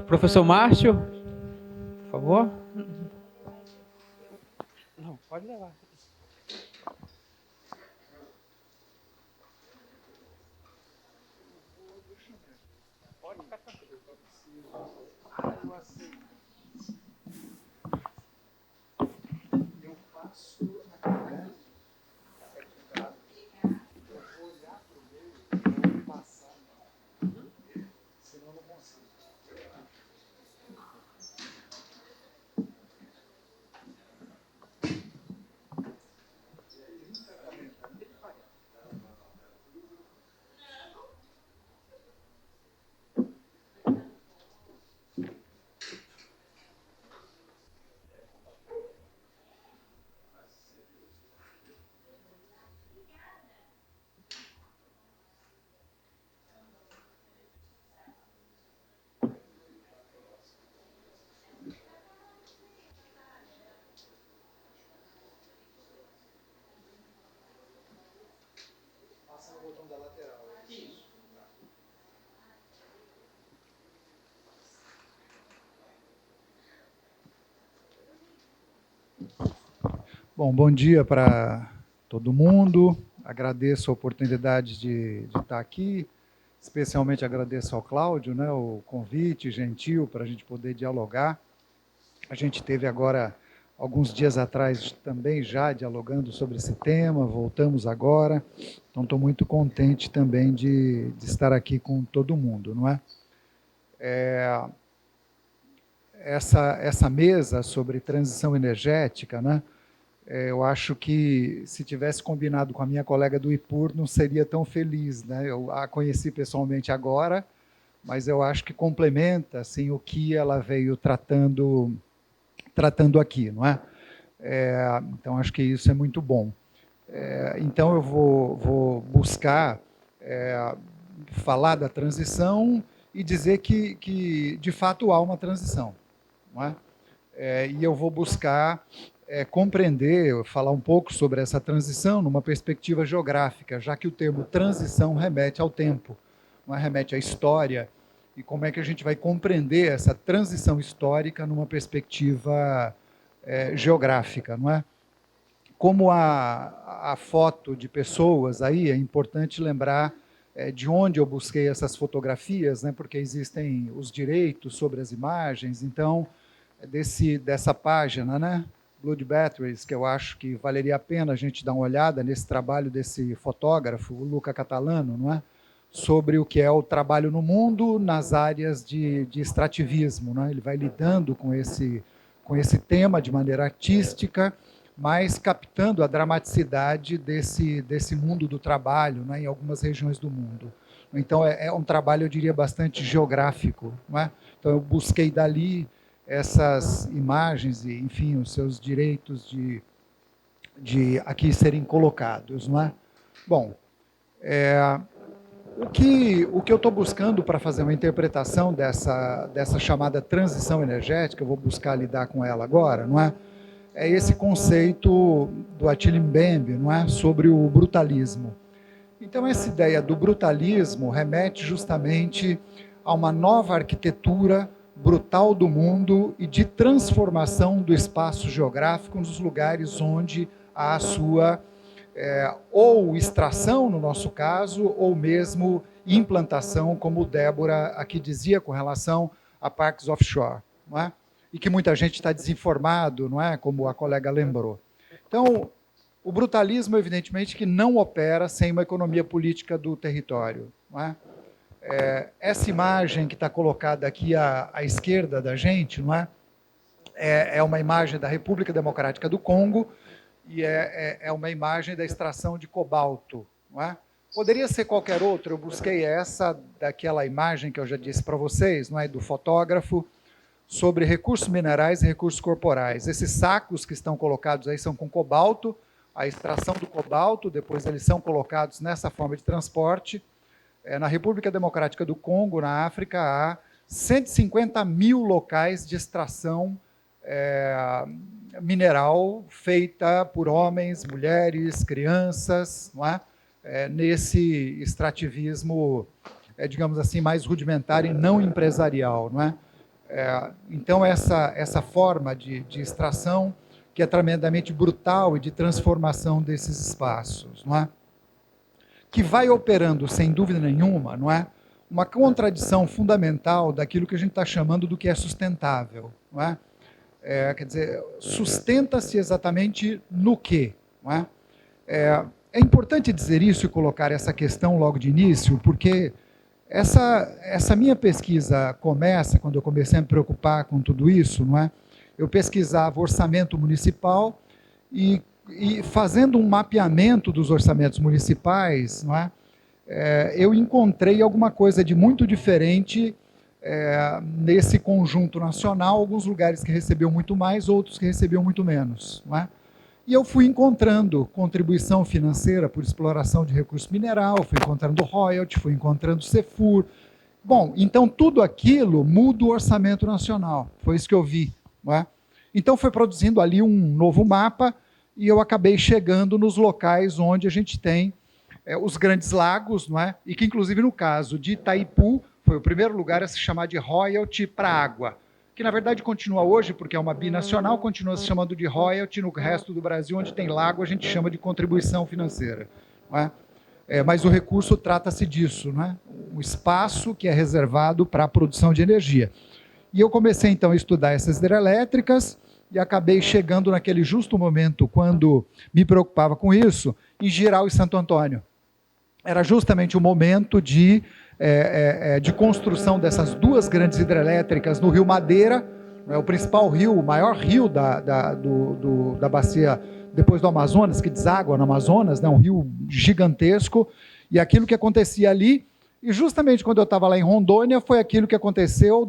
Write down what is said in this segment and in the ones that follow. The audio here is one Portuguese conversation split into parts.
Professor Márcio, por favor. Não, pode levar. Pode ficar tranquilo. Eu faço, né? Eu vou olhar para o meu e vou passar, senão eu não consigo. Passa no botão da lateral. Isso. Bom dia para todo mundo. Agradeço a oportunidade de estar aqui. Especialmente agradeço ao Cláudio, né, o convite gentil para a gente poder dialogar. A gente teve agora, alguns dias atrás, também já dialogando sobre esse tema, voltamos agora. Então, estou muito contente também de estar aqui com todo mundo, não é? Essa mesa sobre transição energética, né? Eu acho que, se tivesse combinado com a minha colega do IPUR, não seria tão feliz, né? Eu a conheci pessoalmente agora, mas eu acho que complementa assim, o que ela veio tratando aqui, não é? Então, acho que isso é muito bom. Então, eu vou buscar falar da transição e dizer que, de fato, há uma transição, não é? E eu vou buscar compreender, falar um pouco sobre essa transição numa perspectiva geográfica, já que o termo transição remete ao tempo, não é? Remete à história, e como é que a gente vai compreender essa transição histórica numa perspectiva geográfica, não é? Como a foto de pessoas aí, é importante lembrar de onde eu busquei essas fotografias, né? Porque existem os direitos sobre as imagens, então dessa página, né? Blood Batteries, que eu acho que valeria a pena a gente dar uma olhada nesse trabalho desse fotógrafo, o Luca Catalano, não é? Sobre o que é o trabalho no mundo nas áreas de extrativismo, né? Ele vai lidando com esse tema de maneira artística, mas captando a dramaticidade desse mundo do trabalho, né, em algumas regiões do mundo. Então, é um trabalho, eu diria, bastante geográfico. Não é? Então, eu busquei dali essas imagens e, enfim, os seus direitos de aqui serem colocados. Não é? Bom, o que eu estou buscando para fazer uma interpretação dessa chamada transição energética, eu vou buscar lidar com ela agora, não é? É esse conceito do Attila Mbembe, não é? Sobre o brutalismo. Então, essa ideia do brutalismo remete justamente a uma nova arquitetura brutal do mundo e de transformação do espaço geográfico nos lugares onde há a sua ou extração, no nosso caso, ou mesmo implantação, como Débora aqui dizia com relação a parques offshore, não é? E que muita gente está desinformado, não é? Como a colega lembrou. Então, o brutalismo, evidentemente, que não opera sem uma economia política do território, não é? Essa imagem que está colocada aqui à esquerda da gente, não é? É uma imagem da República Democrática do Congo, e é uma imagem da extração de cobalto, não é? Poderia ser qualquer outra, eu busquei essa daquela imagem que eu já disse para vocês, não é? Do fotógrafo, sobre recursos minerais e recursos corporais. Esses sacos que estão colocados aí são com cobalto, a extração do cobalto, depois eles são colocados nessa forma de transporte. Na República Democrática do Congo, na África, há 150 mil locais de extração mineral feita por homens, mulheres, crianças, não é? Nesse extrativismo digamos assim, mais rudimentar e não empresarial, não é? Então, essa forma de extração que é tremendamente brutal e de transformação desses espaços, não é? Que vai operando, sem dúvida nenhuma, não é? Uma contradição fundamental daquilo que a gente está chamando do que é sustentável, não é? Quer dizer, sustenta-se exatamente no quê, não é? É importante dizer isso e colocar essa questão logo de início, porque essa minha pesquisa começa, quando eu comecei a me preocupar com tudo isso, não é? Eu pesquisava orçamento municipal e fazendo um mapeamento dos orçamentos municipais, não é? Eu encontrei alguma coisa de muito diferente nesse conjunto nacional, alguns lugares que recebiam muito mais, outros que recebiam muito menos, não é? E eu fui encontrando contribuição financeira por exploração de recurso mineral, fui encontrando royalty, fui encontrando CEFUR. Bom, então tudo aquilo muda o orçamento nacional, foi isso que eu vi, não é? Então foi produzindo ali um novo mapa e eu acabei chegando nos locais onde a gente tem os grandes lagos, não é? E que inclusive no caso de Itaipu foi o primeiro lugar a se chamar de royalty para água, que na verdade continua hoje, porque é uma binacional, continua se chamando de royalty. No resto do Brasil, onde tem lago, a gente chama de contribuição financeira, não é? Mas o recurso trata-se disso, não é? Um espaço que é reservado para a produção de energia. E eu comecei então a estudar essas hidrelétricas e acabei chegando naquele justo momento, quando me preocupava com isso, em Jirau e Santo Antônio. Era justamente o momento de construção dessas duas grandes hidrelétricas no Rio Madeira, o principal rio, o maior rio da bacia depois do Amazonas, que deságua no Amazonas, né, um rio gigantesco, e aquilo que acontecia ali, e justamente quando eu estava lá em Rondônia, foi aquilo que aconteceu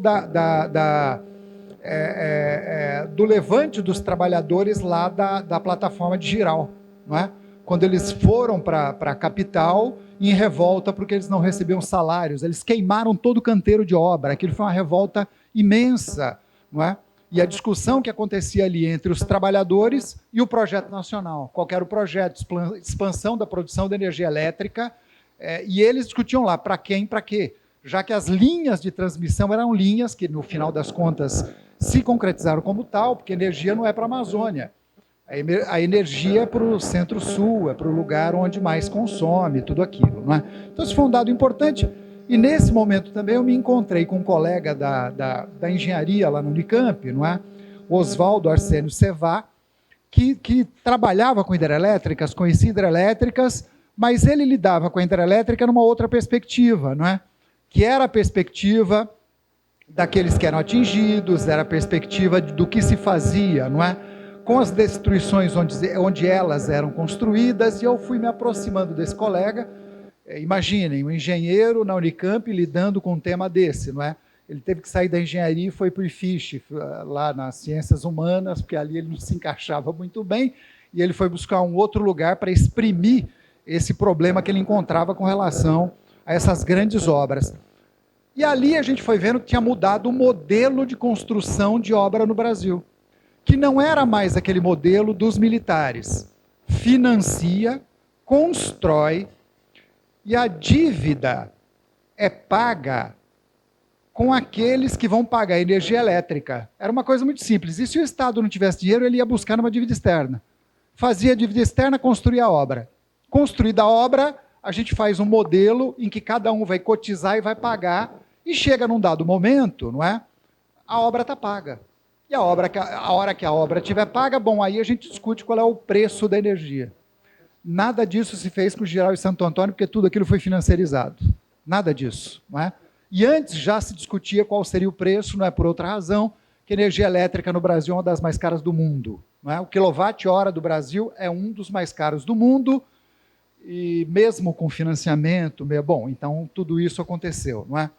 do levante dos trabalhadores lá da plataforma de Jirau, não é? Quando eles foram para a capital em revolta porque eles não recebiam salários, eles queimaram todo o canteiro de obra, aquilo foi uma revolta imensa, não é? E a discussão que acontecia ali entre os trabalhadores e o projeto nacional, qual era o projeto, expansão da produção de energia elétrica, e eles discutiam lá, para quem, para quê? Já que as linhas de transmissão eram linhas que, no final das contas, se concretizaram como tal, porque energia não é para a Amazônia. A energia é para o Centro-Sul, é para o lugar onde mais consome, tudo aquilo, não é? Então, isso foi um dado importante. E nesse momento também eu me encontrei com um colega da engenharia lá no Unicamp, não é? O Oswaldo Arsênio Cevá, que trabalhava com hidrelétricas, conhecia hidrelétricas, mas ele lidava com a hidrelétrica numa outra perspectiva, não é? Que era a perspectiva daqueles que eram atingidos, era a perspectiva do que se fazia, não é? Com as destruições onde elas eram construídas, e eu fui me aproximando desse colega. Imaginem, um engenheiro na Unicamp lidando com um tema desse, não é? Ele teve que sair da engenharia e foi para o IFISH, lá nas ciências humanas, porque ali ele não se encaixava muito bem, e ele foi buscar um outro lugar para exprimir esse problema que ele encontrava com relação a essas grandes obras. E ali a gente foi vendo que tinha mudado o modelo de construção de obra no Brasil, que não era mais aquele modelo dos militares. Financia, constrói, e a dívida é paga com aqueles que vão pagar a energia elétrica. Era uma coisa muito simples. E se o Estado não tivesse dinheiro, ele ia buscar uma dívida externa. Fazia a dívida externa, construía a obra. Construída a obra, a gente faz um modelo em que cada um vai cotizar e vai pagar, e chega num dado momento, não é? A obra está paga. E a hora que a obra estiver paga, bom, aí a gente discute qual é o preço da energia. Nada disso se fez com Jirau e Santo Antônio, porque tudo aquilo foi financiarizado. Nada disso, não é? E antes já se discutia qual seria o preço, não é por outra razão, que a energia elétrica no Brasil é uma das mais caras do mundo. Não é? O quilowatt-hora do Brasil é um dos mais caros do mundo, e mesmo com financiamento, bom, então tudo isso aconteceu, não é?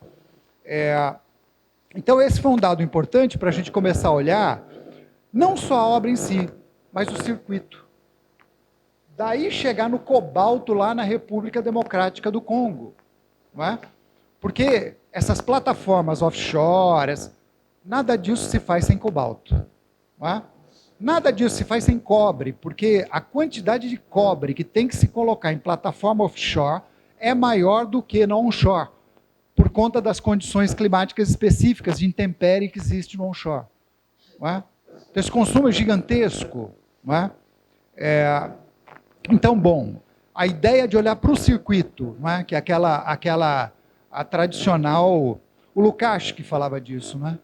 Então esse foi um dado importante para a gente começar a olhar, não só a obra em si, mas o circuito. Daí chegar no cobalto lá na República Democrática do Congo, não é? Porque essas plataformas offshore, nada disso se faz sem cobalto, não é? Nada disso se faz sem cobre, porque a quantidade de cobre que tem que se colocar em plataforma offshore é maior do que no onshore. por conta das condições climáticas específicas de intempérie que existe no onshore. Não é? Então, esse consumo é gigantesco. Não é? Então, bom, a ideia de olhar para o circuito, não é? Que é a tradicional... O Lukács que falava disso, não é?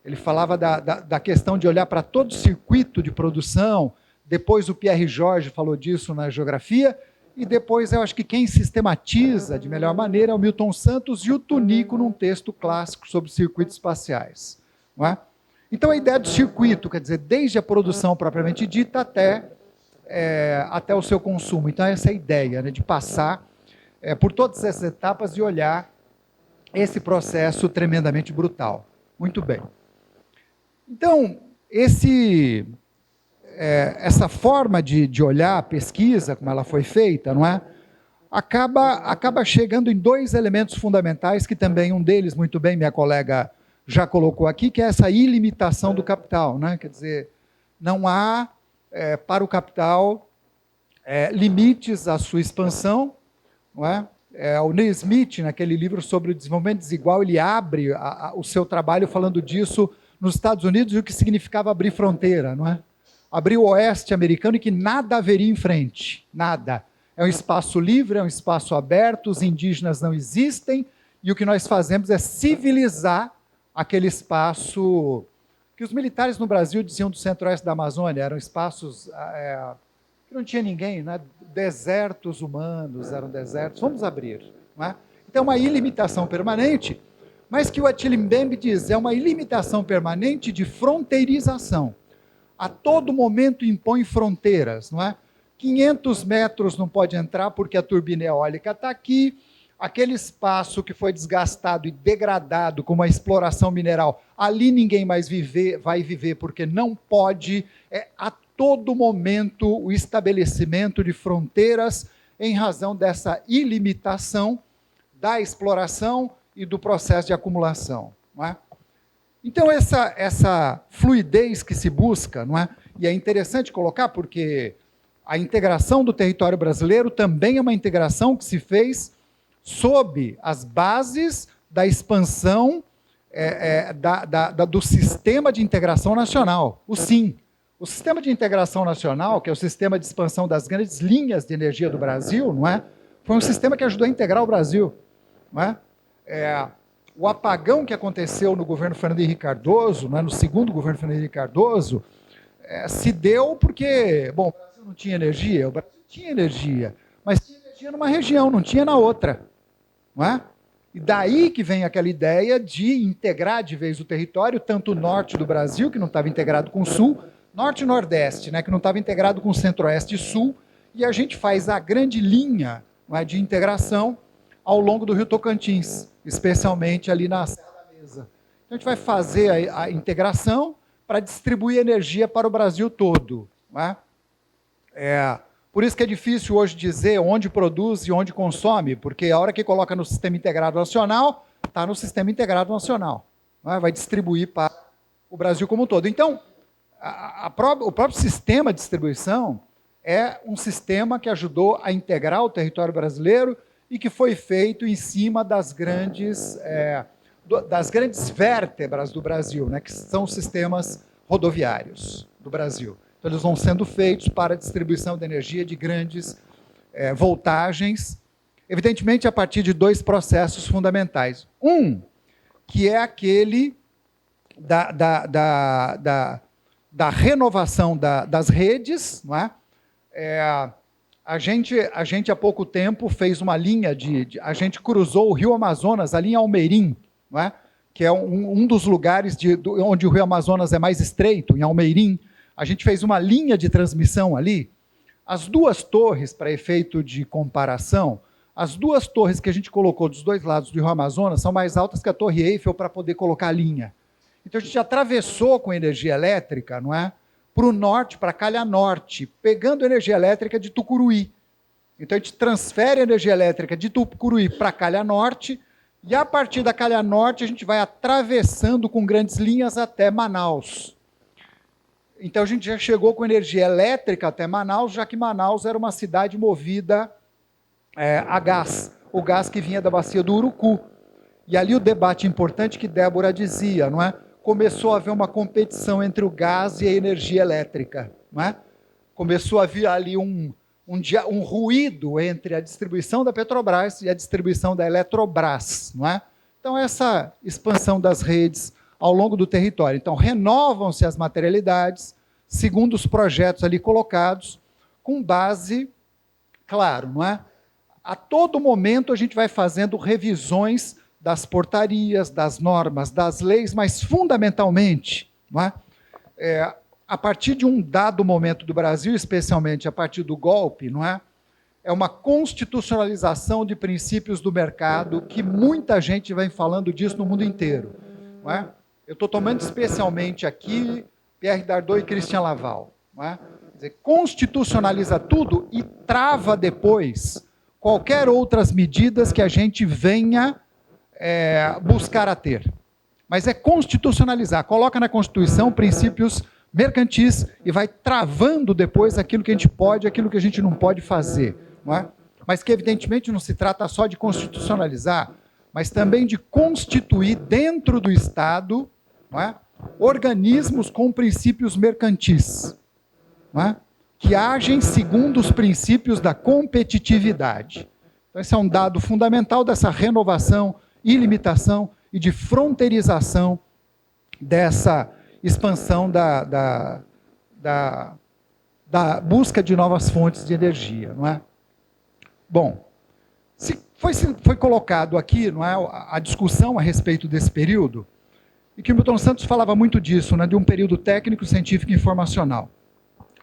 Ele falava da questão de olhar para todo o circuito de produção. Depois o Pierre Georges falou disso na geografia, e depois eu acho que quem sistematiza de melhor maneira é o Milton Santos e o Tunico num texto clássico sobre circuitos espaciais. Não é? Então a ideia do circuito, quer dizer, desde a produção propriamente dita até o seu consumo. Então essa é a ideia, né, de passar por todas essas etapas e olhar esse processo tremendamente brutal. Muito bem. Então, essa forma de olhar a pesquisa, como ela foi feita, não é? Acaba chegando em dois elementos fundamentais, que também um deles, muito bem, minha colega já colocou aqui, que é essa ilimitação do capital. Né? Quer dizer, não há, para o capital, limites à sua expansão. Não é? O Neil Smith, naquele livro sobre o desenvolvimento desigual, ele abre o seu trabalho falando disso nos Estados Unidos e o que significava abrir fronteira, não é? Abrir o oeste americano e que nada haveria em frente, nada. É um espaço livre, é um espaço aberto, os indígenas não existem, e o que nós fazemos é civilizar aquele espaço que os militares no Brasil diziam do centro-oeste da Amazônia, eram espaços que não tinha ninguém, né? Desertos humanos, eram desertos, vamos abrir. Não é? Então, uma ilimitação permanente, mas que o Attila Mbembe diz, é uma ilimitação permanente de fronteirização. A todo momento impõe fronteiras, não é? 500 metros não pode entrar porque a turbina eólica está aqui, aquele espaço que foi desgastado e degradado com uma exploração mineral, ali ninguém mais vai viver porque não pode, a todo momento o estabelecimento de fronteiras em razão dessa ilimitação da exploração e do processo de acumulação. Não é? Então, essa fluidez que se busca, não é? E é interessante colocar porque a integração do território brasileiro também é uma integração que se fez sob as bases da expansão do Sistema de Integração Nacional, o SIN. O Sistema de Integração Nacional, que é o sistema de expansão das grandes linhas de energia do Brasil, não é? Foi um sistema que ajudou a integrar o Brasil. Não é? O apagão que aconteceu no governo Fernando Henrique Cardoso, não é? No segundo governo Fernando Henrique Cardoso, se deu porque, bom, o Brasil não tinha energia, o Brasil tinha energia, mas tinha energia numa região, não tinha na outra. Não é? E daí que vem aquela ideia de integrar de vez o território, tanto o norte do Brasil, que não estava integrado com o sul, norte e nordeste, né, que não estava integrado com o centro-oeste e sul, e a gente faz a grande linha, não é, de integração ao longo do Rio Tocantins, especialmente ali na Serra da Mesa. Então a gente vai fazer a integração para distribuir energia para o Brasil todo. Não é? Por isso que é difícil hoje dizer onde produz e onde consome, porque a hora que coloca no Sistema Integrado Nacional, está no Sistema Integrado Nacional. Não é? Vai distribuir para o Brasil como um todo. Então, o próprio sistema de distribuição é um sistema que ajudou a integrar o território brasileiro e que foi feito em cima das grandes vértebras do Brasil, né, que são os sistemas rodoviários do Brasil. Então, eles vão sendo feitos para a distribuição de energia de grandes voltagens, evidentemente a partir de dois processos fundamentais. Um, que é aquele da renovação das redes, não é? A gente há pouco tempo fez uma linha a gente cruzou o Rio Amazonas ali em Almeirim, não é? Que é um dos lugares onde o Rio Amazonas é mais estreito, em Almeirim. A gente fez uma linha de transmissão ali. As duas torres, para efeito de comparação, as duas torres que a gente colocou dos dois lados do Rio Amazonas são mais altas que a Torre Eiffel para poder colocar a linha. Então a gente atravessou com energia elétrica, não é? Para o norte, para Calha Norte, pegando energia elétrica de Tucuruí. Então a gente transfere a energia elétrica de Tucuruí para Calha Norte, e a partir da Calha Norte a gente vai atravessando com grandes linhas até Manaus. Então a gente já chegou com energia elétrica até Manaus, já que Manaus era uma cidade movida a gás, o gás que vinha da bacia do Urucu. E ali o debate importante que Débora dizia, não é? Começou a haver uma competição entre o gás e a energia elétrica, não é? Começou a haver ali um ruído entre a distribuição da Petrobras e a distribuição da Eletrobras, não é? Então, essa expansão das redes ao longo do território. Então, renovam-se as materialidades, segundo os projetos ali colocados, com base, claro, não é? A todo momento a gente vai fazendo revisões das portarias, das normas, das leis, mas fundamentalmente, não é? A partir de um dado momento do Brasil, especialmente a partir do golpe, não é? É uma constitucionalização de princípios do mercado que muita gente vem falando disso no mundo inteiro, não é? Eu estou tomando especialmente aqui Pierre Dardot e Christian Laval, não é? Quer dizer, constitucionaliza tudo e trava depois qualquer outras medidas que a gente venha buscar a ter. Mas é constitucionalizar, coloca na Constituição princípios mercantis e vai travando depois aquilo que a gente pode, aquilo que a gente não pode fazer. Não é? Mas que evidentemente não se trata só de constitucionalizar, mas também de constituir dentro do Estado, não é? Organismos com princípios mercantis, não é? Que agem segundo os princípios da competitividade. Então, esse é um dado fundamental dessa renovação, ilimitação e de fronteirização dessa expansão da busca de novas fontes de energia, não é? Bom, foi colocado aqui, não é, a discussão a respeito desse período, e que o Milton Santos falava muito disso, né, de um período técnico, científico e informacional.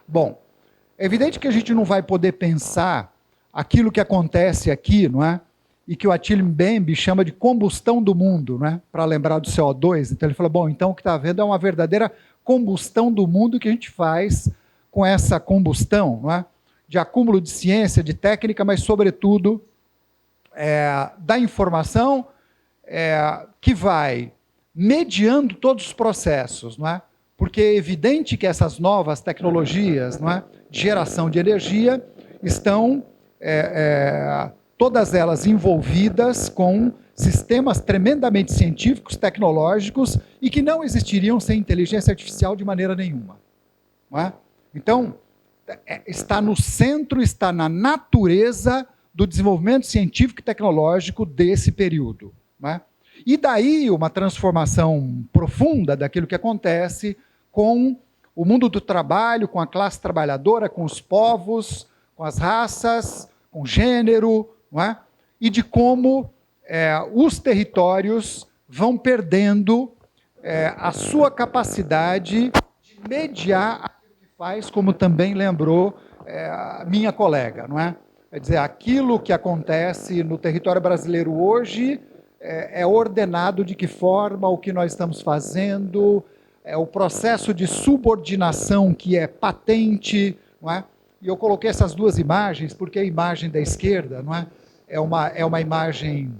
Bom, é evidente que a gente não vai poder pensar aquilo que acontece aqui, não é? E que o Attila Mbembe chama de combustão do mundo, não é? Para lembrar do CO2. Então ele fala, bom, então o que está havendo é uma verdadeira combustão do mundo que a gente faz com essa combustão, não é? De acúmulo de ciência, de técnica, mas sobretudo da informação que vai mediando todos os processos, não é? Porque é evidente que essas novas tecnologias, não é, de geração de energia estão todas elas envolvidas com sistemas tremendamente científicos, tecnológicos, e que não existiriam sem inteligência artificial de maneira nenhuma. Não é? Então, está no centro, está na natureza do desenvolvimento científico e tecnológico desse período. Não é? E daí uma transformação profunda daquilo que acontece com o mundo do trabalho, com a classe trabalhadora, com os povos, com as raças, com o gênero, não é? E de como os territórios vão perdendo a sua capacidade de mediar aquilo que faz, como também lembrou a minha colega, não é? Quer dizer, aquilo que acontece no território brasileiro hoje é ordenado de que forma, o que nós estamos fazendo, o processo de subordinação que é patente, não é? E eu coloquei essas duas imagens, porque a imagem da esquerda, não é? É uma imagem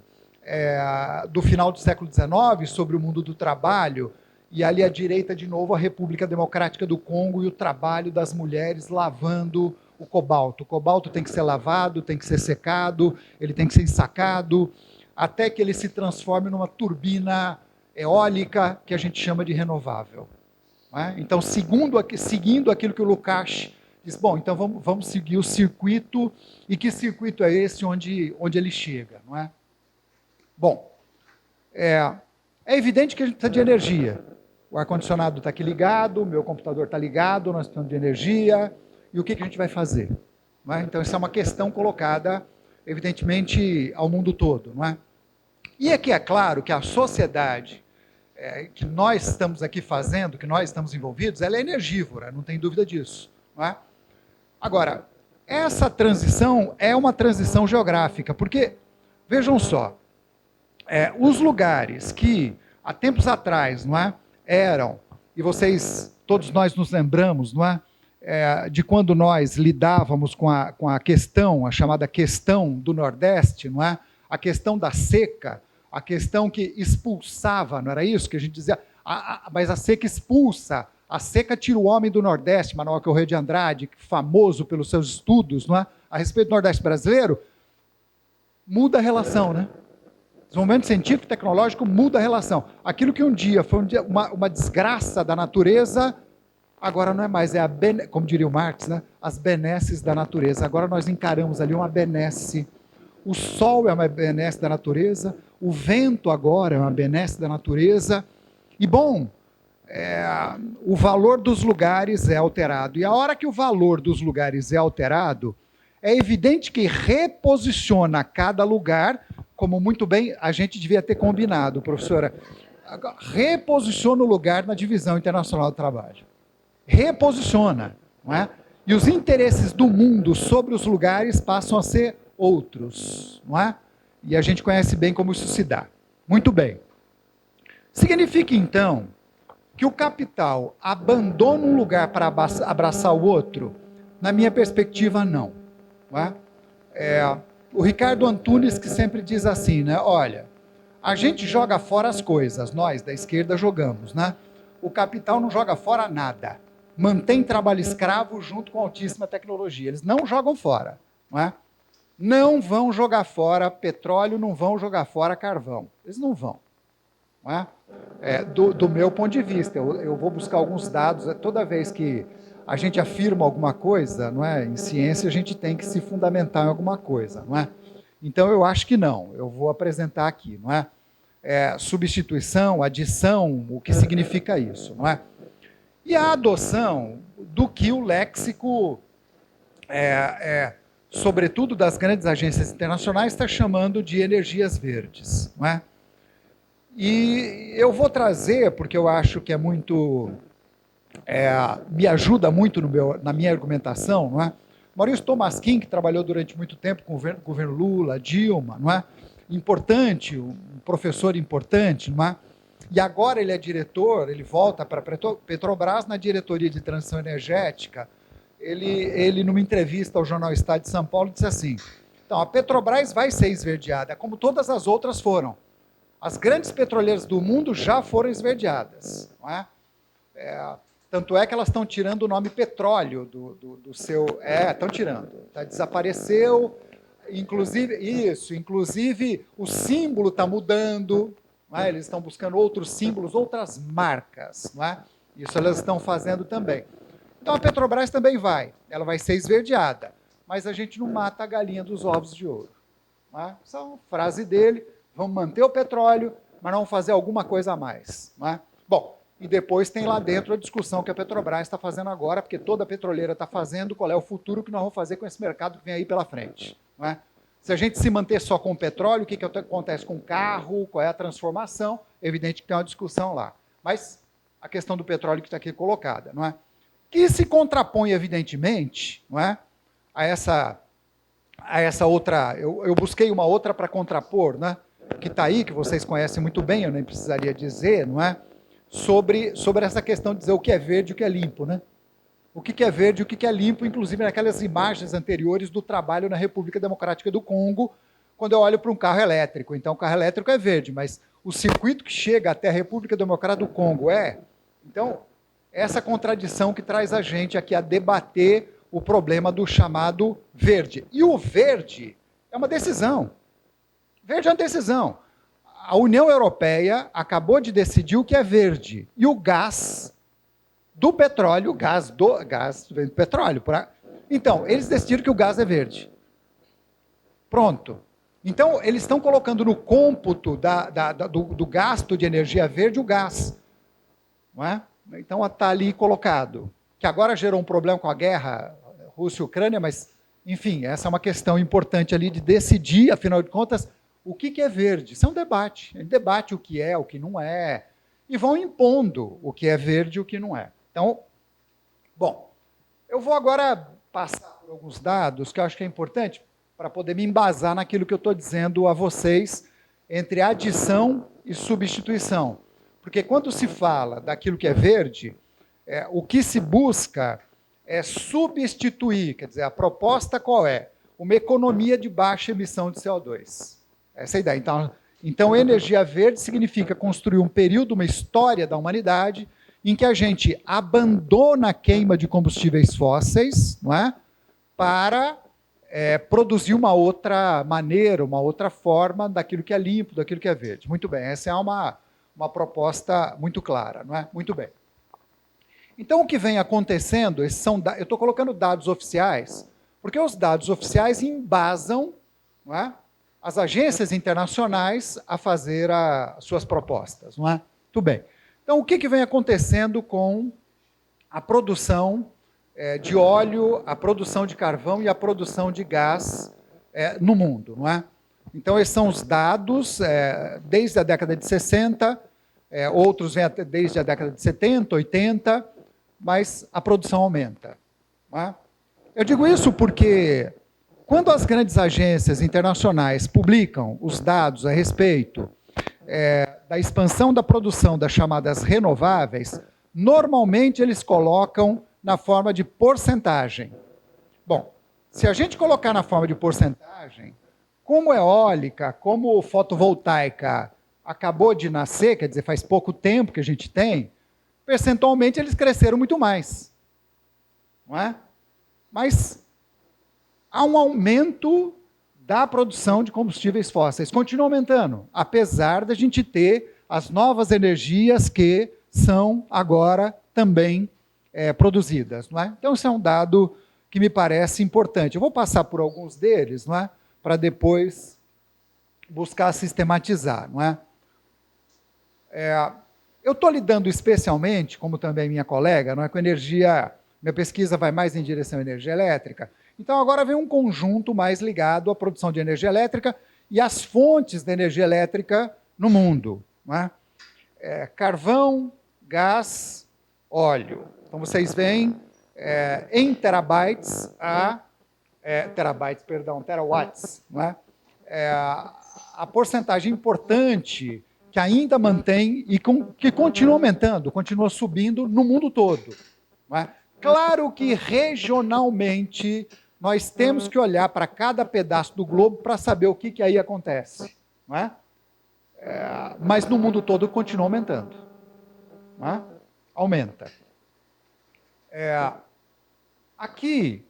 do final do século XIX, sobre o mundo do trabalho, e ali à direita, de novo, a República Democrática do Congo e o trabalho das mulheres lavando o cobalto. O cobalto tem que ser lavado, tem que ser secado, ele tem que ser ensacado, até que ele se transforme numa turbina eólica, que a gente chama de renovável. Não é? Então, seguindo aquilo que o Lukács diz, bom, então vamos seguir o circuito, e que circuito é esse onde ele chega, não é? Bom, é evidente que a gente precisa de energia. O ar-condicionado está aqui ligado, o meu computador está ligado, nós precisamos de energia, e o que a gente vai fazer? Não é? Então, essa é uma questão colocada, evidentemente, ao mundo todo, não é? E aqui é claro que a sociedade que nós estamos aqui fazendo, que nós estamos envolvidos, ela é energívora, não tem dúvida disso, não é? Agora, essa transição é uma transição geográfica, porque, vejam só, os lugares que, há tempos atrás, não é, eram, e todos nós nos lembramos, não é, de quando nós lidávamos com a questão, a chamada questão do Nordeste, não é, a questão da seca, a questão que expulsava, não era isso que a gente dizia? Mas a seca expulsa. A seca tira o homem do Nordeste, Manuel Corrêa de Andrade, famoso pelos seus estudos, não é? A respeito do Nordeste brasileiro, muda a relação, né? Desenvolvimento científico e tecnológico muda a relação. Aquilo que um dia foi uma desgraça da natureza, agora não é mais, como diria o Marx, né? As benesses da natureza. Agora nós encaramos ali uma benesse. O sol é uma benesse da natureza, o vento agora é uma benesse da natureza. E, bom, o valor dos lugares é alterado. E a hora que o valor dos lugares é alterado, é evidente que reposiciona cada lugar, como muito bem a gente devia ter combinado, professora. Reposiciona o lugar na divisão internacional do trabalho. Reposiciona, não é? E os interesses do mundo sobre os lugares passam a ser outros, não é? E a gente conhece bem como isso se dá. Muito bem. Significa, então, que o capital abandona um lugar para abraçar o outro? Na minha perspectiva, não. Não é? O Ricardo Antunes que sempre diz assim, né? Olha, a gente joga fora as coisas, nós da esquerda jogamos, né? O capital não joga fora nada. Mantém trabalho escravo junto com altíssima tecnologia. Eles não jogam fora, não é? Não vão jogar fora petróleo, não vão jogar fora carvão. Eles não vão. Não é? Do meu ponto de vista, eu vou buscar alguns dados. Toda vez que a gente afirma alguma coisa, não é? Em ciência, a gente tem que se fundamentar em alguma coisa, não é? Então, eu acho que não. Eu vou apresentar aqui, não é? Substituição, adição, o que significa isso, não é? E a adoção do que o léxico, sobretudo das grandes agências internacionais, está chamando de energias verdes, não é? E eu vou trazer, porque eu acho que é muito... me ajuda muito na minha argumentação, não é? Maurício Tolmasquim, que trabalhou durante muito tempo com o governo Lula, Dilma, não é? Importante, um professor importante, não é? E agora ele é diretor, ele volta para Petrobras na diretoria de transição energética. Ele, numa entrevista ao jornal Estado de São Paulo, disse assim, então, a Petrobras vai ser esverdeada, como todas as outras foram. As grandes petroleiras do mundo já foram esverdeadas, não é? Tanto é que elas estão tirando o nome petróleo do seu... estão tirando. Desapareceu, inclusive o símbolo está mudando, não é? Eles estão buscando outros símbolos, outras marcas, não é? Isso elas estão fazendo também. Então a Petrobras também ela vai ser esverdeada, mas a gente não mata a galinha dos ovos de ouro. Não é? Essa é uma frase dele, vamos manter o petróleo, mas não vamos fazer alguma coisa a mais. Não é? Bom, e depois tem lá dentro a discussão que a Petrobras está fazendo agora, porque toda petroleira está fazendo, qual é o futuro que nós vamos fazer com esse mercado que vem aí pela frente. Não é? Se a gente se manter só com o petróleo, o que acontece com o carro, qual é a transformação? É evidente que tem uma discussão lá. Mas a questão do petróleo que está aqui colocada, não é? Que se contrapõe, evidentemente, não é? a essa outra... Eu busquei uma outra para contrapor, né? Que está aí, que vocês conhecem muito bem, eu nem precisaria dizer, não é? Sobre essa questão de dizer o que é verde e o que é limpo, né? O que é verde e o que é limpo, inclusive naquelas imagens anteriores do trabalho na República Democrática do Congo, quando eu olho para um carro elétrico. Então, o carro elétrico é verde, mas o circuito que chega até a República Democrática do Congo Então, essa contradição que traz a gente aqui a debater o problema do chamado verde. E o verde é uma decisão. Verde é uma decisão. A União Europeia acabou de decidir o que é verde. E o gás do petróleo, gás vem do petróleo. Então, eles decidiram que o gás é verde. Pronto. Então, eles estão colocando no cômputo do gasto de energia verde o gás. Não é? Então, está ali colocado. Que agora gerou um problema com a guerra Rússia e Ucrânia, mas, enfim, essa é uma questão importante ali de decidir, afinal de contas, o que é verde. Isso é um debate. Ele debate o que é, o que não é, e vão impondo o que é verde e o que não é. Então, bom, eu vou agora passar por alguns dados que eu acho que é importante para poder me embasar naquilo que eu estou dizendo a vocês entre adição e substituição. Porque quando se fala daquilo que é verde, o que se busca é substituir, quer dizer, a proposta qual é? Uma economia de baixa emissão de CO2. Essa é a ideia. Então, energia verde significa construir um período, uma história da humanidade, em que a gente abandona a queima de combustíveis fósseis, não é? Para produzir uma outra maneira, uma outra forma daquilo que é limpo, daquilo que é verde. Muito bem, essa é uma proposta muito clara, não é? Muito bem. Então, o que vem acontecendo, eu estou colocando dados oficiais, porque os dados oficiais embasam, não é, as agências internacionais a fazer as suas propostas, não é? Muito bem. Então, o que vem acontecendo com a produção de óleo, a produção de carvão e a produção de gás no mundo, não é? Então, esses são os dados desde a década de 60, outros vêm desde a década de 70, 80, mas a produção aumenta. Não é? Eu digo isso porque quando as grandes agências internacionais publicam os dados a respeito da expansão da produção das chamadas renováveis, normalmente eles colocam na forma de porcentagem. Bom, se a gente colocar na forma de porcentagem, como eólica, como fotovoltaica acabou de nascer, quer dizer, faz pouco tempo que a gente tem, percentualmente eles cresceram muito mais. Não é? Mas há um aumento da produção de combustíveis fósseis. Continua aumentando, apesar da gente ter as novas energias que são agora também produzidas. Não é? Então, isso é um dado que me parece importante. Eu vou passar por alguns deles, não é? Para depois buscar sistematizar. Não é? Eu estou lidando especialmente, como também minha colega, não é, com energia. Minha pesquisa vai mais em direção à energia elétrica. Então, agora vem um conjunto mais ligado à produção de energia elétrica e às fontes de energia elétrica no mundo. Não é? Carvão, gás, óleo. Então, vocês veem em terawatts, não é? A porcentagem importante que ainda mantém e que continua aumentando, continua subindo no mundo todo. Não é? Claro que regionalmente nós temos que olhar para cada pedaço do globo para saber o que aí acontece. Não é? Mas no mundo todo continua aumentando. Não é? Aumenta. Aqui,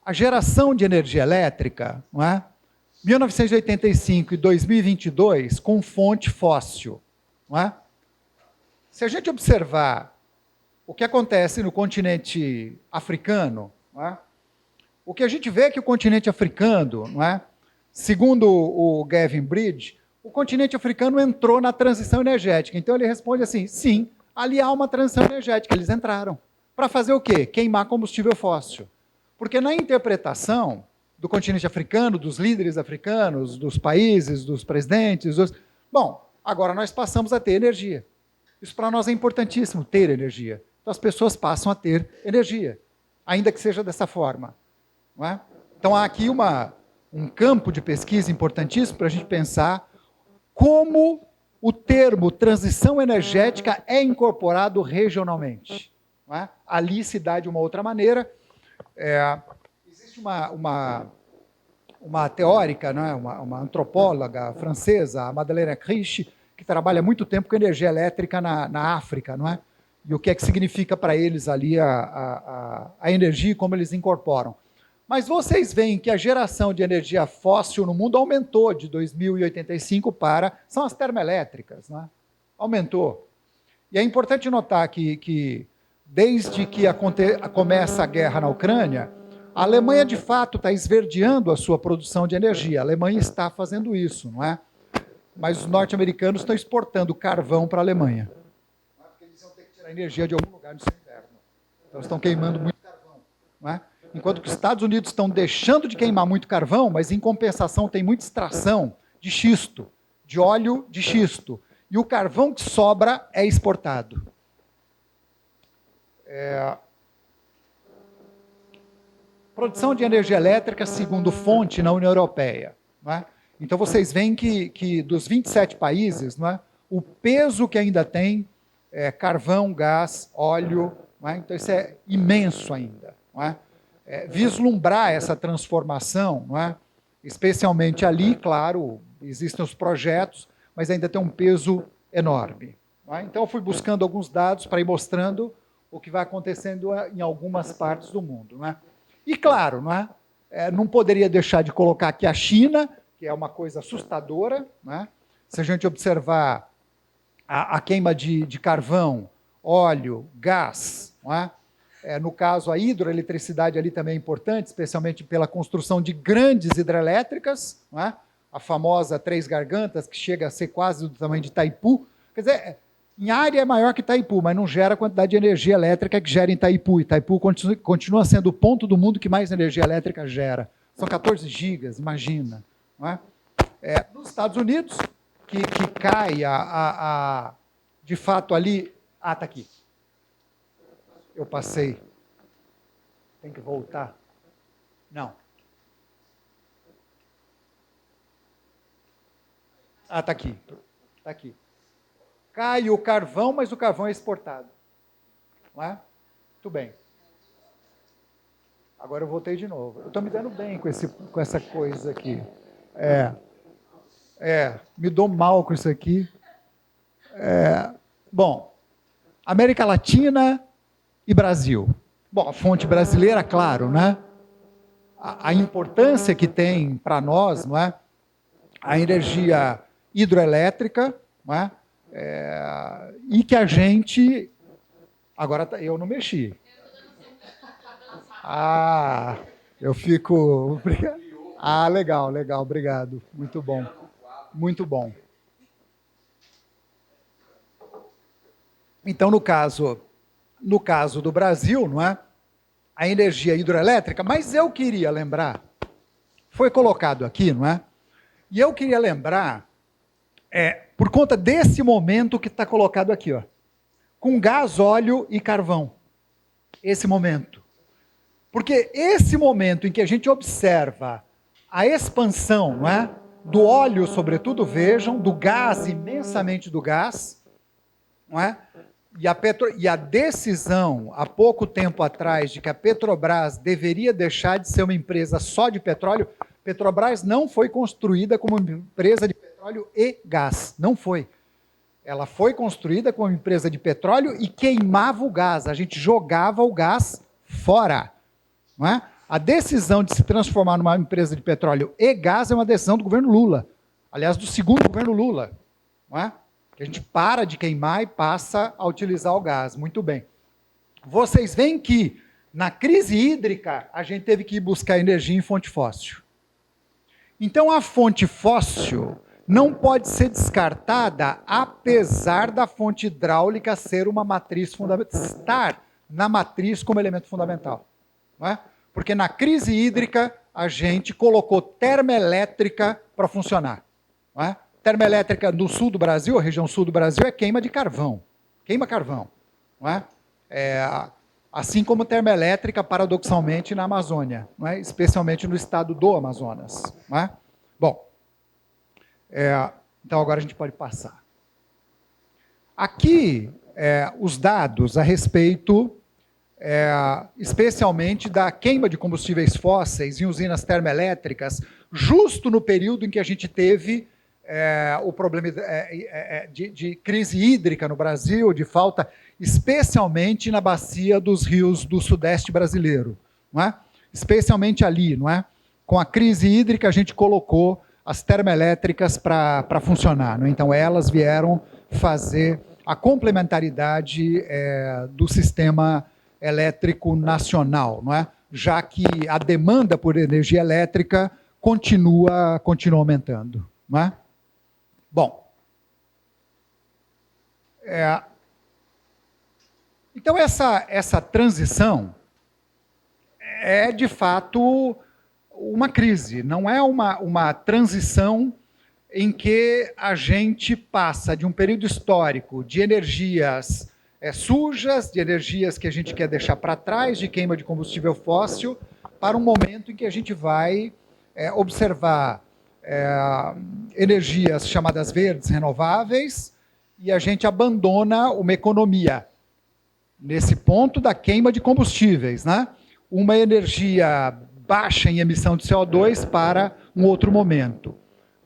a geração de energia elétrica, não é? 1985 e 2022 com fonte fóssil. Não é? Se a gente observar o que acontece no continente africano, não é? O que a gente vê é que o continente africano, não é? Segundo o Gavin Bridge, o continente africano entrou na transição energética. Então ele responde assim, sim, ali há uma transição energética, eles entraram. Para fazer o quê? Queimar combustível fóssil. Porque na interpretação do continente africano, dos líderes africanos, dos países, dos presidentes, bom, agora nós passamos a ter energia. Isso para nós é importantíssimo, ter energia. Então as pessoas passam a ter energia, ainda que seja dessa forma. Não é? Então há aqui um campo de pesquisa importantíssimo para a gente pensar como o termo transição energética é incorporado regionalmente. Não é? Ali se dá de uma outra maneira. Existe uma teórica, não é? uma antropóloga francesa, a Madeleine Criche, que trabalha muito tempo com energia elétrica na África, não é? E o que é que significa para eles ali a energia e como eles incorporam. Mas vocês veem que a geração de energia fóssil no mundo aumentou de 2085 são as termoelétricas, não é? Aumentou. E é importante notar que desde que começa a guerra na Ucrânia, a Alemanha, de fato, está esverdeando a sua produção de energia. A Alemanha está fazendo isso, não é? Mas os norte-americanos estão exportando carvão para a Alemanha. Porque eles vão ter que tirar energia de algum lugar no seu inverno. Então, estão queimando muito carvão, não é? Enquanto que os Estados Unidos estão deixando de queimar muito carvão, mas, em compensação, tem muita extração de xisto, de óleo de xisto. E o carvão que sobra é exportado. Produção de energia elétrica segundo fonte na União Europeia. Não é? Então, vocês veem que dos 27 países, não é, o peso que ainda tem é carvão, gás, óleo. Não é? Então, isso é imenso ainda. Não é? Vislumbrar essa transformação, não é? Especialmente ali, claro, existem os projetos, mas ainda tem um peso enorme. Não é? Então, eu fui buscando alguns dados para ir mostrando o que vai acontecendo em algumas partes do mundo. Não é? E claro, não é? Não poderia deixar de colocar aqui a China, que é uma coisa assustadora, né? Se a gente observar a queima de carvão, óleo, gás, não é? No caso, a hidroeletricidade ali também é importante, especialmente pela construção de grandes hidrelétricas, não é? A famosa Três Gargantas, que chega a ser quase do tamanho de Itaipu. Quer dizer, em área é maior que Itaipu, mas não gera a quantidade de energia elétrica que gera em Itaipu. Itaipu continua sendo o ponto do mundo que mais energia elétrica gera. São 14 gigas, imagina. Não é? Nos Estados Unidos, que cai de fato ali... Ah, está aqui. Eu passei. Tem que voltar. Não. Ah, está aqui. Está aqui. Cai o carvão, mas o carvão é exportado. Não é? Muito bem. Agora eu voltei de novo. Eu estou me dando bem com essa coisa aqui. Me dou mal com isso aqui. Bom, América Latina e Brasil. Bom, a fonte brasileira, claro, né? A importância que tem para nós, não é? A energia hidroelétrica, não é? E que a gente... Agora eu não mexi. Eu fico... legal, obrigado. Muito bom. Muito bom. Então, no caso do Brasil, não é? A energia hidroelétrica, mas eu queria lembrar, foi colocado aqui, não é? E eu queria lembrar, por conta desse momento que está colocado aqui, ó, com gás, óleo e carvão. Esse momento. Porque esse momento em que a gente observa a expansão, não é? Do óleo, sobretudo, vejam, do gás, imensamente do gás, não é? E a decisão, há pouco tempo atrás, de que a Petrobras deveria deixar de ser uma empresa só de petróleo. Petrobras não foi construída como uma empresa de petróleo e gás. Não foi. Ela foi construída como uma empresa de petróleo e queimava o gás. A gente jogava o gás fora. Não é? A decisão de se transformar numa empresa de petróleo e gás é uma decisão do governo Lula. Aliás, do segundo governo Lula. Não é? Que a gente para de queimar e passa a utilizar o gás. Muito bem. Vocês veem que, na crise hídrica, a gente teve que ir buscar energia em fonte fóssil. Então, a fonte fóssil não pode ser descartada, apesar da fonte hidráulica ser uma matriz fundamental, estar na matriz como elemento fundamental. Não é? Porque na crise hídrica, a gente colocou termoelétrica para funcionar. Não é? Termoelétrica no sul do Brasil, a região sul do Brasil, é queima de carvão. Queima carvão. Não é? Assim como termoelétrica, paradoxalmente, na Amazônia, não é? Especialmente no estado do Amazonas. Não é? Bom, então agora a gente pode passar. Aqui, os dados a respeito, especialmente da queima de combustíveis fósseis em usinas termoelétricas, justo no período em que a gente teve o problema de crise hídrica no Brasil, de falta, especialmente na bacia dos rios do sudeste brasileiro, não é? Especialmente ali, não é? Com a crise hídrica a gente colocou as termoelétricas para funcionar, não é? Então elas vieram fazer a complementaridade do sistema elétrico nacional, não é? Já que a demanda por energia elétrica continua aumentando, não é? Bom, então essa transição é de fato uma crise, não é uma transição em que a gente passa de um período histórico de energias sujas, de energias que a gente quer deixar para trás, de queima de combustível fóssil, para um momento em que a gente vai observar energias chamadas verdes renováveis, e a gente abandona uma economia, nesse ponto da queima de combustíveis, né? Uma energia baixa em emissão de CO2 para um outro momento.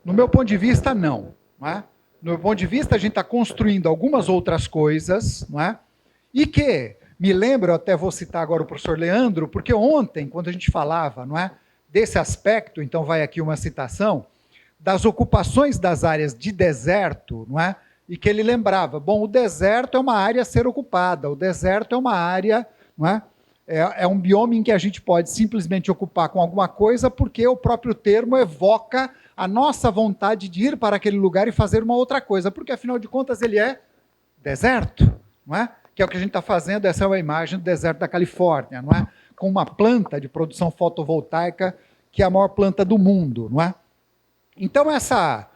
No meu ponto de vista, não. É? No meu ponto de vista, a gente está construindo algumas outras coisas, não é? E que, me lembro, eu até vou citar agora o professor Leandro, porque ontem, quando a gente falava, não é, desse aspecto, então vai aqui uma citação, das ocupações das áreas de deserto, não é? E que ele lembrava, bom, o deserto é uma área a ser ocupada, o deserto é uma área, não é? É um bioma em que a gente pode simplesmente ocupar com alguma coisa, porque o próprio termo evoca a nossa vontade de ir para aquele lugar e fazer uma outra coisa, porque afinal de contas ele é deserto, não é? Que é o que a gente está fazendo, essa é uma imagem do deserto da Califórnia, não é? Com uma planta de produção fotovoltaica que é a maior planta do mundo, não é? Então essa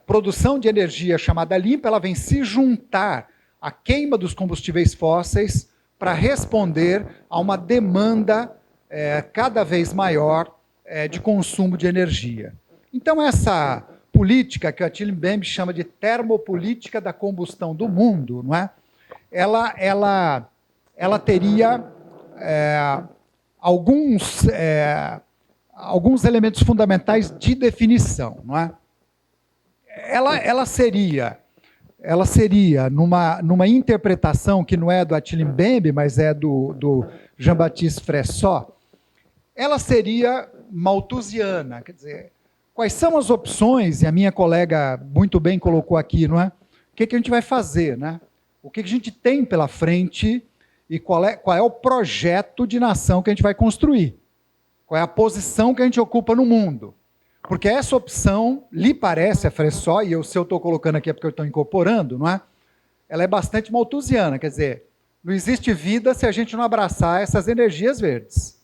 produção de energia chamada limpa, ela vem se juntar à queima dos combustíveis fósseis para responder a uma demanda cada vez maior de consumo de energia. Então essa política que o Attila Mbembe chama de termopolítica da combustão do mundo, não é? Ela teria alguns elementos fundamentais de definição, não é? Ela seria numa interpretação que não é do Attila Mbembe, mas é do Jean-Baptiste Fressot, ela seria malthusiana, quer dizer, quais são as opções, e a minha colega muito bem colocou aqui, não é? O que a gente vai fazer, né? O que a gente tem pela frente e qual é o projeto de nação que a gente vai construir? Qual é a posição que a gente ocupa no mundo? Porque essa opção, lhe parece, a Fressot, e se eu estou colocando aqui é porque eu estou incorporando, não é? Ela é bastante malthusiana, quer dizer, não existe vida se a gente não abraçar essas energias verdes.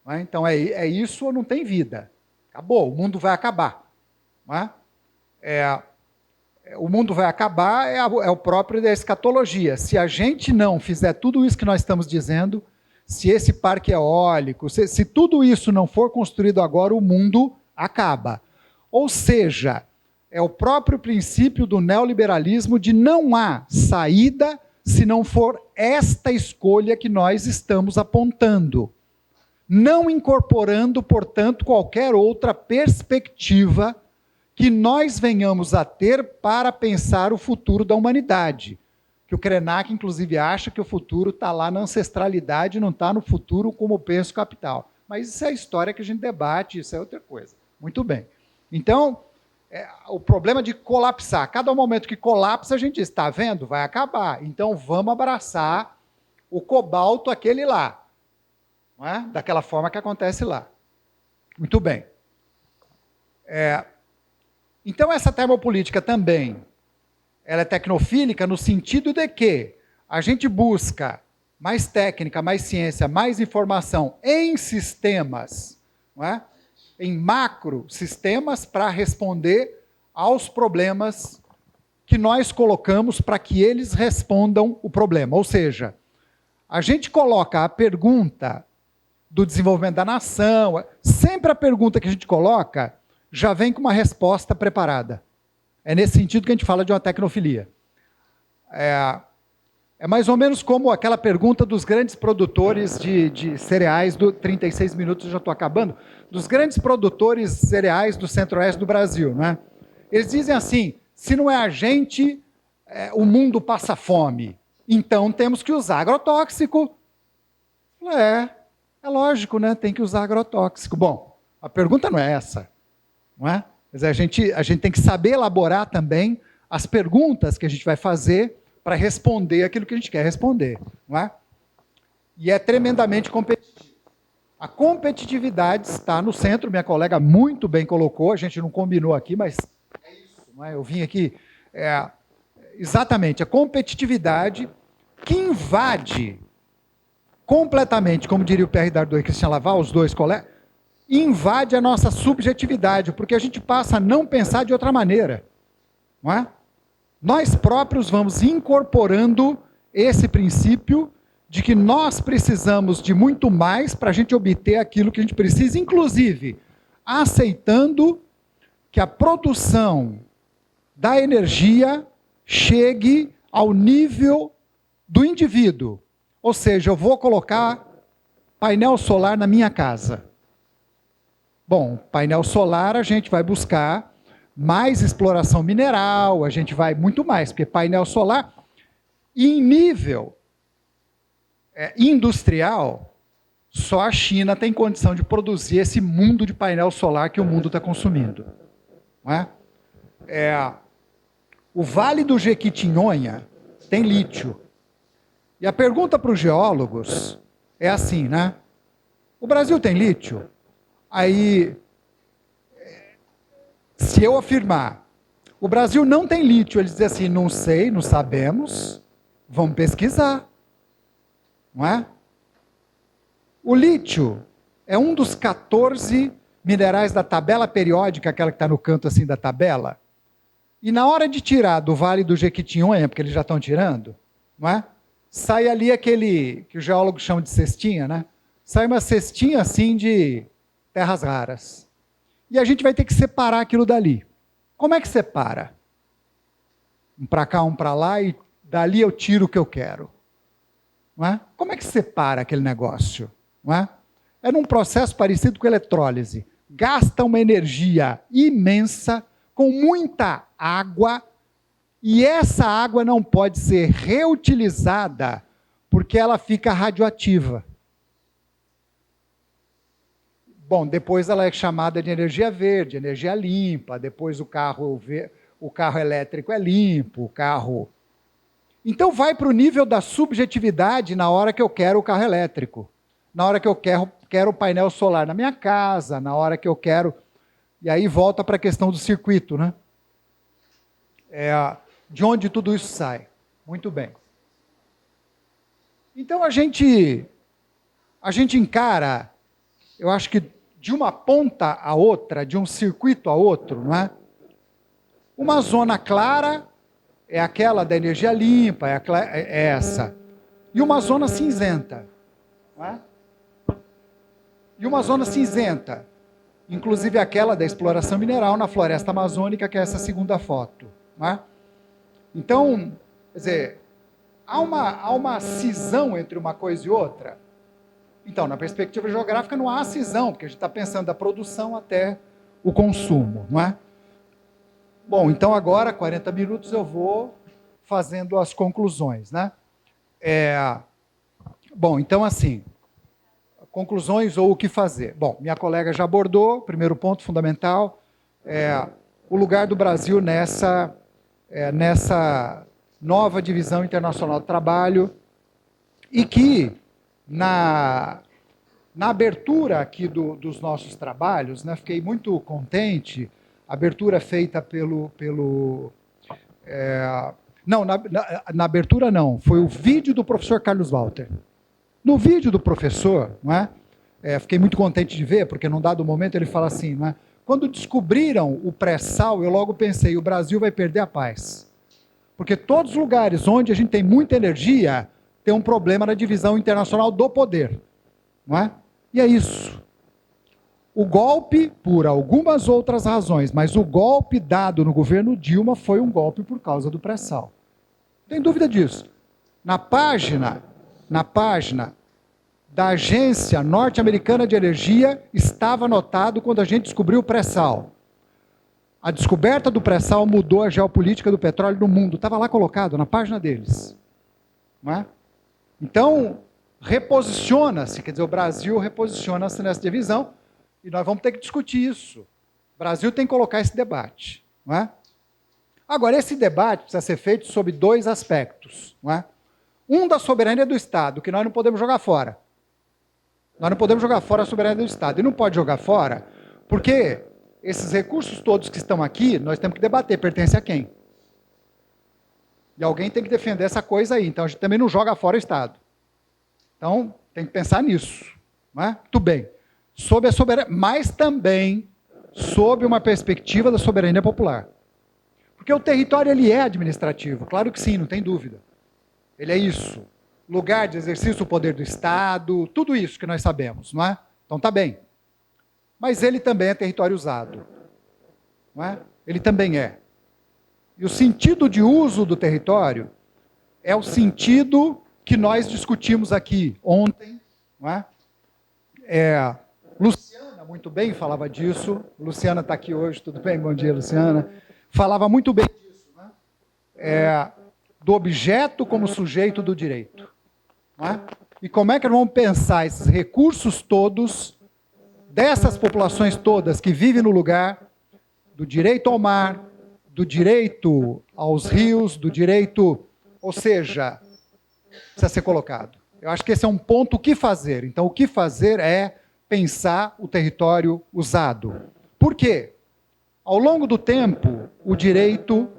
Não é? Então é isso ou não tem vida. Acabou, o mundo vai acabar. Não é? O mundo vai acabar é o próprio da escatologia. Se a gente não fizer tudo isso que nós estamos dizendo, se esse parque eólico, se tudo isso não for construído agora, o mundo acaba. Ou seja, é o próprio princípio do neoliberalismo de não há saída se não for esta escolha que nós estamos apontando. Não incorporando, portanto, qualquer outra perspectiva que nós venhamos a ter para pensar o futuro da humanidade. Que o Krenak, inclusive, acha que o futuro está lá na ancestralidade, não está no futuro como pensa o capital. Mas isso é a história que a gente debate, isso é outra coisa. Muito bem. Então, o problema de colapsar. Cada momento que colapsa, a gente diz, está vendo? Vai acabar. Então, vamos abraçar o cobalto aquele lá. Não é? Daquela forma que acontece lá. Muito bem. Então, essa termopolítica também, ela é tecnofílica no sentido de que a gente busca mais técnica, mais ciência, mais informação em sistemas, não é? Em macro sistemas para responder aos problemas que nós colocamos para que eles respondam o problema. Ou seja, a gente coloca a pergunta do desenvolvimento da nação, sempre a pergunta que a gente coloca já vem com uma resposta preparada. É nesse sentido que a gente fala de uma tecnofilia. É mais ou menos como aquela pergunta dos grandes produtores de cereais, do 36 minutos, eu já estou acabando, dos grandes produtores cereais do centro-oeste do Brasil. Não é? Eles dizem assim, se não é a gente, o mundo passa fome, então temos que usar agrotóxico. É lógico, né? Tem que usar agrotóxico. Bom, a pergunta não é essa. Não é? Mas a gente tem que saber elaborar também as perguntas que a gente vai fazer para responder aquilo que a gente quer responder. Não é? E é tremendamente competitivo. A competitividade está no centro, minha colega muito bem colocou, a gente não combinou aqui, mas é isso. Não é? Eu vim aqui... exatamente, a competitividade que invade completamente, como diria o Pierre Dardot e Christian Laval, os dois colegas, invade a nossa subjetividade, porque a gente passa a não pensar de outra maneira. Não é? Nós próprios vamos incorporando esse princípio de que nós precisamos de muito mais para a gente obter aquilo que a gente precisa, inclusive aceitando que a produção da energia chegue ao nível do indivíduo. Ou seja, eu vou colocar painel solar na minha casa. Bom, painel solar a gente vai buscar mais exploração mineral, a gente vai muito mais, porque painel solar, em nível industrial, Só a China tem condição de produzir esse mundo de painel solar que o mundo está consumindo. Não é? O Vale do Jequitinhonha tem lítio. E a pergunta para os geólogos é assim, né? O Brasil tem lítio? Aí, se eu afirmar, o Brasil não tem lítio, eles dizem assim, não sei, não sabemos, vamos pesquisar. Não é? O lítio é um dos 14 minerais da tabela periódica, aquela que está no canto assim da tabela. E na hora de tirar do Vale do Jequitinhonha, porque eles já estão tirando, não é? Sai ali aquele que os geólogos chamam de cestinha, né? Sai uma cestinha assim de terras raras. E a gente vai ter que separar aquilo dali. Como é que separa? Um para cá, um para lá, e dali eu tiro o que eu quero. Não é? Como é que separa aquele negócio? Não é? É num processo parecido com eletrólise. Gasta uma energia imensa, com muita água, e essa água não pode ser reutilizada, porque ela fica radioativa. Bom, depois ela é chamada de energia verde, energia limpa, depois o carro elétrico é limpo, o carro... Então vai para o nível da subjetividade na hora que eu quero o carro elétrico, na hora que eu quero o painel solar na minha casa, na hora que eu quero... E aí volta para a questão do circuito, né? De onde tudo isso sai. Muito bem. Então a gente encara, eu acho que de uma ponta a outra, de um circuito a outro, não é? Uma zona clara é aquela da energia limpa, é essa. E uma zona cinzenta, não é? E uma zona cinzenta, inclusive aquela da exploração mineral na floresta amazônica, que é essa segunda foto, não é? Então, quer dizer, há uma cisão entre uma coisa e outra? Então, na perspectiva geográfica não há cisão, porque a gente está pensando da produção até o consumo, não é? Bom, então agora, 40 minutos, eu vou fazendo as conclusões, né? Bom, então assim, conclusões ou o que fazer? Bom, minha colega já abordou, primeiro ponto fundamental, o lugar do Brasil nessa nova divisão internacional do trabalho, e que na abertura aqui dos nossos trabalhos, né, fiquei muito contente, a abertura feita não, na abertura não, foi o vídeo do professor Carlos Walter. No vídeo do professor, não é? Fiquei muito contente de ver, porque num dado momento ele fala assim, não é? Quando descobriram o pré-sal, eu logo pensei, o Brasil vai perder a paz. Porque todos os lugares onde a gente tem muita energia, tem um problema na divisão internacional do poder. Não é? E é isso. O golpe, por algumas outras razões, mas o golpe dado no governo Dilma foi um golpe por causa do pré-sal. Não tem dúvida disso. Na página da Agência Norte-Americana de Energia, estava anotado quando a gente descobriu o pré-sal. A descoberta do pré-sal mudou a geopolítica do petróleo no mundo. Estava lá colocado, na página deles. Não é? Então, reposiciona-se, quer dizer, o Brasil reposiciona-se nessa divisão, e nós vamos ter que discutir isso. O Brasil tem que colocar esse debate. Não é? Agora, esse debate precisa ser feito sob dois aspectos. Não é? Um da soberania do Estado, que nós não podemos jogar fora. Nós não podemos jogar fora a soberania do Estado. E não pode jogar fora, porque esses recursos todos que estão aqui, nós temos que debater, pertence a quem? E alguém tem que defender essa coisa aí. Então, a gente também não joga fora o Estado. Então, tem que pensar nisso. Não é? Muito bem. Sob a soberania, mas também sob uma perspectiva da soberania popular. Porque o território, ele é administrativo. Claro que sim, não tem dúvida. Ele é isso. Lugar de exercício do poder do Estado, tudo isso que nós sabemos, não é? Então tá bem. Mas ele também é território usado. Não é? Ele também é. E o sentido de uso do território é o sentido que nós discutimos aqui ontem, não é? Luciana, muito bem, falava disso. Luciana está aqui hoje, tudo bem? Bom dia, Luciana. Falava muito bem disso, né? Do objeto como sujeito do direito. Não é? E como é que nós vamos pensar esses recursos todos, dessas populações todas que vivem no lugar, do direito ao mar, do direito aos rios, do direito... Ou seja, precisa ser colocado. Eu acho que esse é um ponto, o que fazer. Então, o que fazer é pensar o território usado. Por quê? Ao longo do tempo, o direito,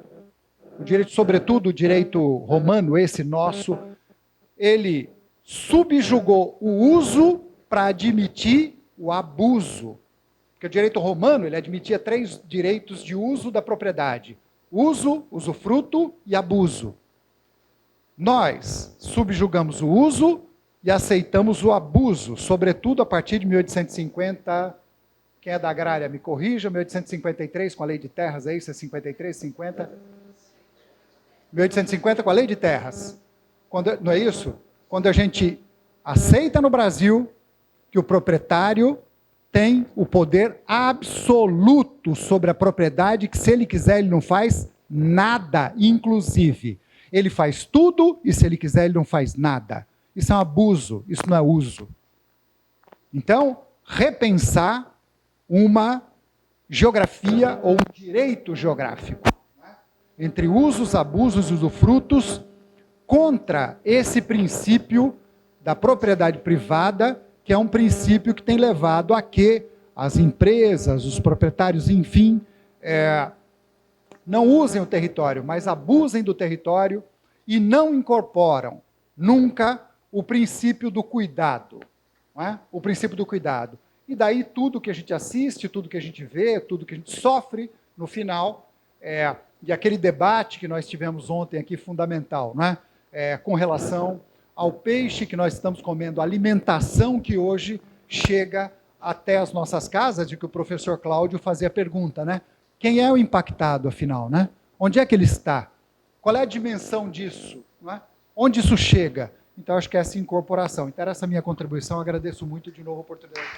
sobretudo o direito romano, esse nosso, ele subjugou o uso para admitir o abuso. Porque o direito romano, ele admitia 3 direitos de uso da propriedade: uso, usufruto e abuso. Nós subjugamos o uso e aceitamos o abuso, sobretudo a partir de 1850. Quem é da agrária me corrija, 1853 com a lei de terras, é isso? É 53, 50? 1850 com a lei de terras. Não é isso? Quando a gente aceita no Brasil que o proprietário tem o poder absoluto sobre a propriedade, que se ele quiser ele não faz nada, inclusive. Ele faz tudo e se ele quiser ele não faz nada. Isso é um abuso, isso não é uso. Então, repensar uma geografia ou um direito geográfico, entre usos, abusos e usufrutos, contra esse princípio da propriedade privada, que é um princípio que tem levado a que as empresas, os proprietários, enfim, não usem o território, mas abusem do território e não incorporam nunca o princípio do cuidado. Não é? O princípio do cuidado. E daí tudo que a gente assiste, tudo que a gente vê, tudo que a gente sofre, no final, e aquele debate que nós tivemos ontem aqui, fundamental, não é? Com relação ao peixe que nós estamos comendo, a alimentação que hoje chega até as nossas casas, de que o professor Cláudio fazia a pergunta, né? Quem é o impactado, afinal, né? Onde é que ele está? Qual é a dimensão disso? Não é? Onde isso chega? Então, acho que é essa incorporação. Então, essa é a minha contribuição. Agradeço muito de novo a oportunidade.